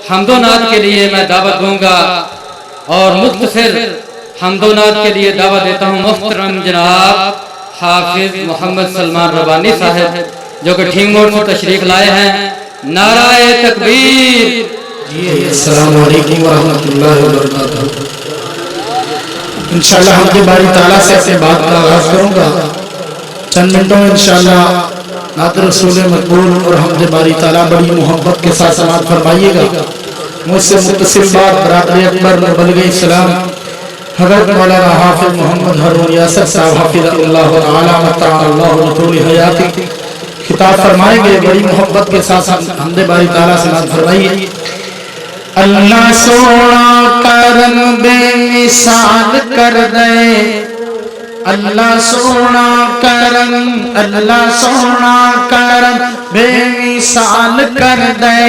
हम्दोनाद के लिए मैं दावत दूंगा और मुख्तसर हम्दोनाद के लिए दावत देता हूँ मोहतरम जनाब हाफिज मोहम्मद सलमान रबानी साहब जो कि ठीक मोड़ से तशरीफ लाए हैं। नाराए तकबीर। अस्सलाम वालेकुम व रहमतुल्लाहि व बरकातहू। इंशाअल्लाह हमके बारी ताला से अपनी बात का आगाज करूंगा। चंद मिनटों में इंशाअल्लाह नात रसूल मकबूल और हमके बारी ताला बड़ी मोहब्बत के साथ समाअत फरमाइएगा। मुझसे मुत्तसिल बात बरादरी अकबर नबलगे सलाम हज़रत मौलाना हाफिज मोहम्मद हारून यासर साहब हाफिज़हुल्लाह तआला मताअल्लाहु लतूल हयाती खिताब फरमाएंगे। बड़ी मोहब्बत के साथ हमदे बारी ताला से समाअत फरमाइए। अल्लाह सोना करम बेमिसाल कर दे, अल्लाह सोना करम, अल्लाह सोना करम बेमिसाल कर दे।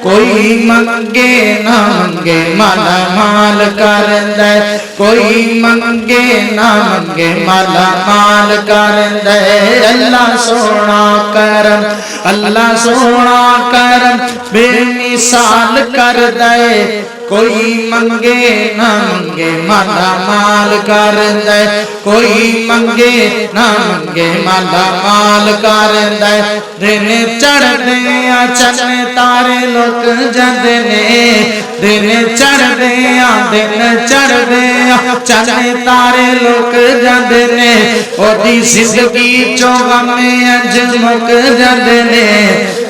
कोई मंगे ना मंगे माला माल कर दे, कोई मंगे ना मंगे माला माल कर दे। अल्लाह सोना करम, अल्लाह सोना करम बेमिसाल कर दे। कोई मंगे ना मंगे माला माल कर दे, कोई मंगे ना मंगे माला माल कर दे। दिन चढ़दे आ चन तारे लोक जंदे ने, दिन चढ़दे आ दिन चढ़दे आ चन तारे लोक जंदे ने। ओदी जिंदगी चो गम अज मुक जंदे ने।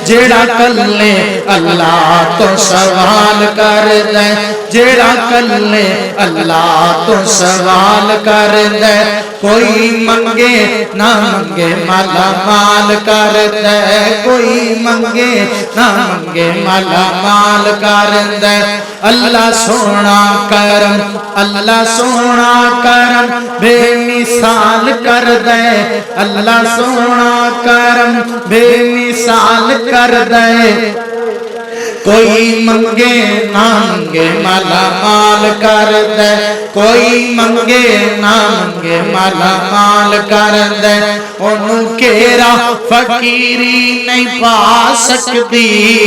जेड़ा कल्ले अल्लाह तो सवाल कर दे, जेड़ा कल्ले अल्लाह तो सवाल कर दे। कोई मंगे ना मंगे माला माल कर दे, कोई मंगे ना मंगे माला माल कर दे। अल्लाह सोना करम, अल्लाह सोना करम बेमिसाल कर दे, अल्लाह सोना करम बेमिसाल कर दे। कोई मंगे ना मंगे माला माल कर दे, कोई मंगे ना मंगे माला माल कर दे। ओनू केरा फकीरी नहीं पा सकती,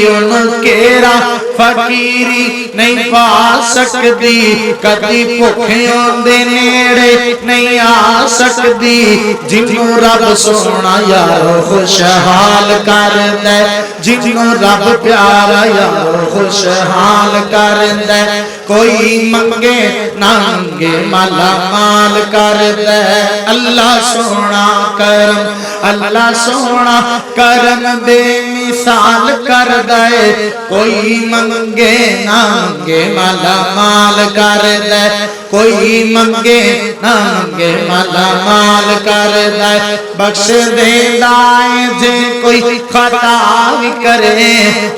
ओनू केरा फकीरी नहीं पा सकती। कदी भुखियों दे नेड़े नहीं आ सकती। जिन्नू रब सोना यारो खुशहाल कर दे, जिन्नू रब प्यारा यारो खुशहाल कर दे। कोई मंगे ना मंगे माला माल कर दे। अल्लाह सोना करम, अल्लाह सोना करम बेमिसाल कर दे। कोई मंगे ना मंगे माला माल कर दे, कोई मंगे ना मंगे माला माल कर दे। बख्श देंदा है जे कोई खता भी करे,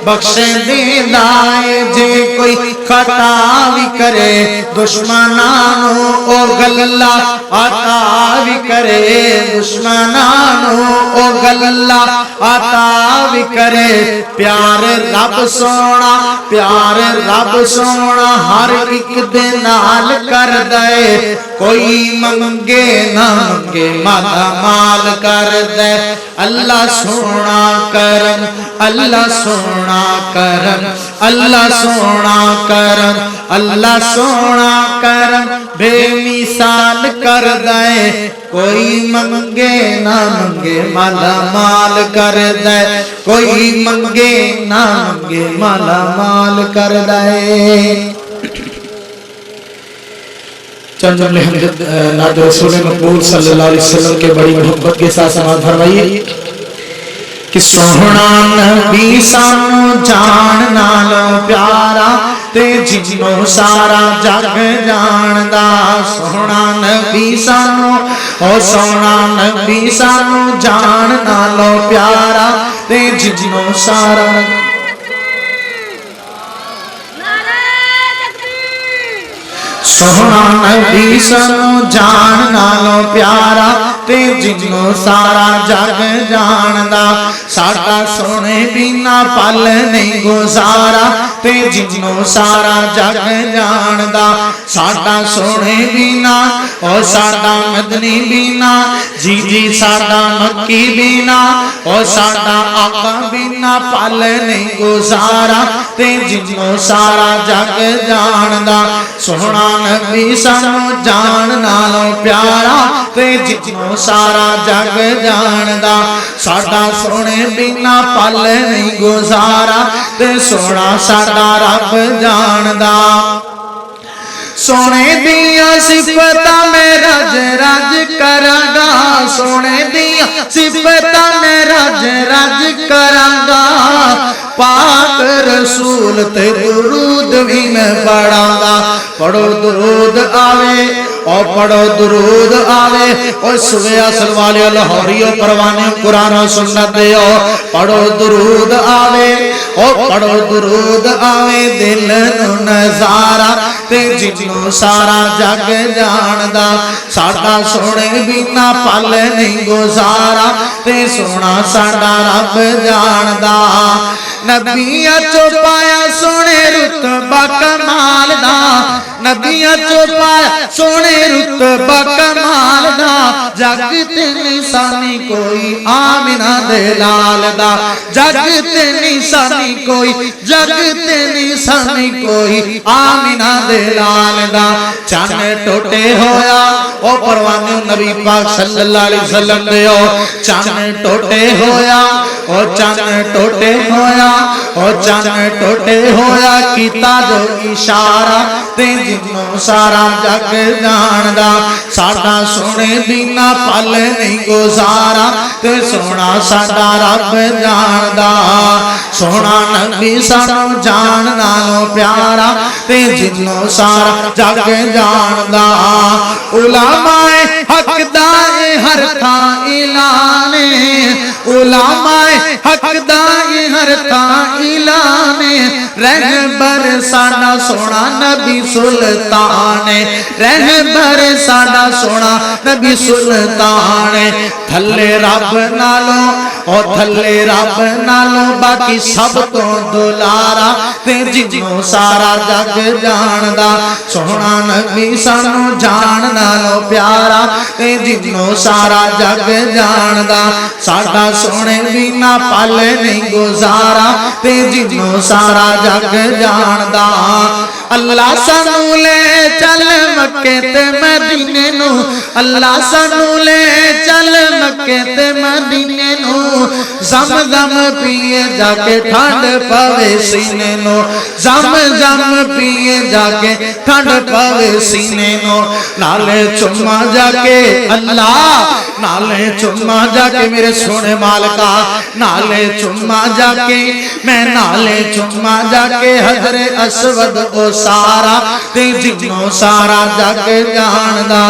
बख्श देंदा है जे कोई खता भी करे। दुश्मनानू ओ गल्ला आता भी करे, दुश्मनानू ओ गल्ला आता भी करे। प्यार रब सोना, प्यार रब सोना हर एक दे नाल कर दे। कोई मंगे ना मंगे माला माल कर दे। अल्लाह सोना करम, अल्लाह सोना करम, अल्लाह सोना करम, अल्लाह सोना करम बेमिसाल कर दे। कोई मंगे ना मंगे माला माल कर दे, कोई मंगे ना मंगे माला माल कर दे। चंद जुमले नात रसूल मकबूल सल्लल्लाहु अलैहि वसल्लम के बड़ी मोहब्बत के साथ समाअत फरमाइए कि सोहना नबी सानू जान नालों प्यारा ते जिन्नो सारा जग जानदा। सोहना नबी सानू ओ सोहना नबी सानू जान नालों प्यारा ते जिन्नो सारा। सोहना नबी सानू जान नालों प्यारा ते जिन्नों सारा जग जानदा साडा सोने बिना पल नहीं गुजारा ते जिन्नों सारा जग जानदा साडा सोने बिना ओ साडा मदनी बिना जी जी साडा मक्की बिना ओ साडा आका बिना पल नहीं गुजारा ते जिन्नों सारा जग जानदा सोहना नबी सानू जान नालों प्यारा ते जिन्नों सारा जग जानदा साडा सोने बिना पल नहीं गुजारा ते सोहना साडा रब जानदा सोने दिया सिफता में रज रज करांगा सोने दिया सिफता में रज रज करांगा पाक रसूल ते दुरूद भी मैं पढ़ांगा पढ़ो दुरूद आवे और पढ़ो दुरूद आवे और सुबह असल वाले लाहौरियो परवाने कुरान और सुन्नत दियो पढ़ो दुरूद आवे और पढ़ो दुरूद आवे दिल नू नजारा ते जिन्नों सारा जग जानदा साडा सोने बिना पल नहीं गुजारा ते सोना साडा रब जानदा नबिया चो पाया सोने रुतबा कमाल दा नबिया चो पाया सोने रुतबा कमाल दा जग ते निशानी कोई आमिना दे लाल दा जग ते निशानी कोई जग ते निशानी कोई आमिना दे लाल दा चन टोटे होया ओ परवाने नबी पाक सल्लल्लाहु अलैहि वसल्लम दे ओ चन टोटे होया ओ चन टोटे होया ओ चन टोटे होया कीता जो इशारा ते जिन्नों सारा जग जानदा साडा सोने बिना पल नहीं गुजारा ते सोना साडा रब जानदा सोना नबी सानू जान नालों प्यारा ते जिन्नों सारा जग जानदा उलमाए हक दा हर था ऐलाने उलमाए हक दा हर था ऐलाने रहबर साडा सोना नबी सुल्तान रहबर साडा सोना नबी सुल्तान थल्ले रब नालों और थल्ले रब नालों बाकी सब तो दुलारा ते जिन्नों सारा जग जानदा सोना नबी सानू जान नालों प्यारा ते जिन्नों सारा जग जानदा साडा सोने बिना पल नहीं गुजारा ते जिन्नों सारा जग जानदा अल्लाह सानू ले चल मक्के ते मदीने नू अल्लाह सानू ले चल मक्के ते मदीने नू जम जम पिए जाके ठंड पवे सीने नो जम जम पिए जाके ठंड पवे सीने नो नाले चुम्मा जाके अल्लाह नाले चुम्मा जाके मेरे सोने मालिका नाले चुम्मा जाके मैं नाले चुम्मा जाके हजरे असवद ओ सारा ते जिन्नों सारा जग जानदा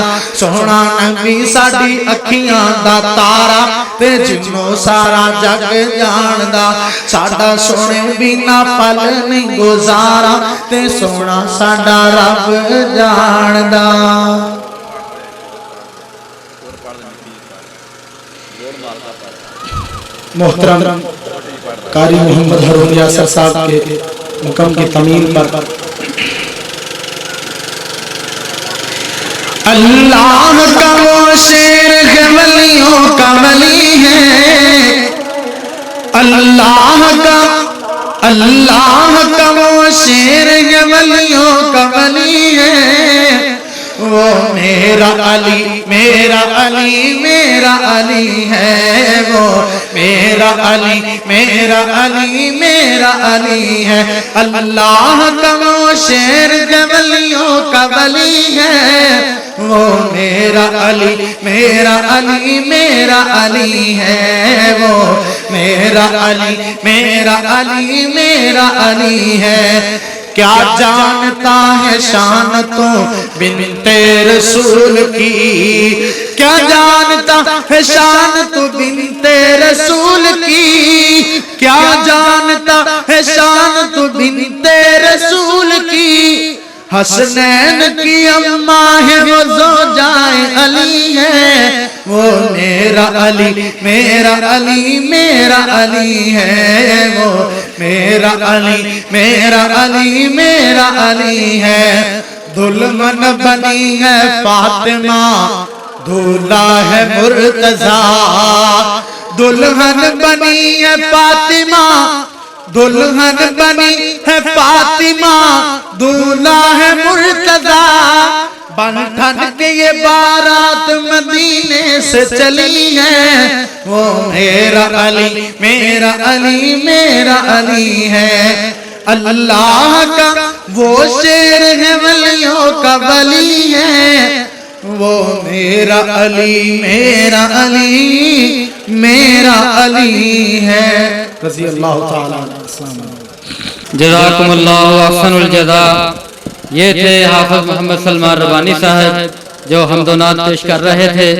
सोना नबी साडी अखियां दा तारा ते जिन्नों सारा जग जानदा साडा सोने बिना पल नहीं गुजारा ते सोना साडा रब जानदा मोहतरम कारी मोहम्मद हारून यासर साहब के मुकम की तमीम पर अल्लाह का वो शेर है वलियों का वली है अल्लाह का वो शेर है वलियों का वली है वो मेरा अली मेरा अली मेरा अली है वो मेरा अली मेरा अली मेरा अली है अल्लाह का वो शेर है वलियों का वली है वो मेरा अली मेरा अली मेरा अली है वो मेरा अली मेरा अली मेरा अली है क्या जानता है शान तो बिनते रसूल की क्या जानता है शान तो बिनते रसूल की क्या जानता है शान तो बिनते रसूल की हसनैन की अम्मा है वो ज़ौजाए अली है, वो मेरा अली मेरा अली मेरा अली है, वो मेरा अली मेरा अली मेरा अली है। दुल्हन बनी है फातिमा, दूल्हा है मुर्तज़ा, दुल्हन बनी है फातिमा, दुल्हन बनी है फातिमा, दूल्हा है मुर्तज़ा। बन ठन के ये बारात मदीने से चली है, वो मेरा अली मेरा अली मेरा अली है। अल्लाह का वो शेर है वलियों का वली है, वो मेरा अली मेरा अली मेरा अली है। रज़ी अल्लाह ताला अन्हु। जज़ाकुमुल्लाहु अहसनुल जज़ा। ये थे हाफ़िज़ मोहम्मद सलमान रबानी साहब जो हमदो नात पेश कर रहे थे।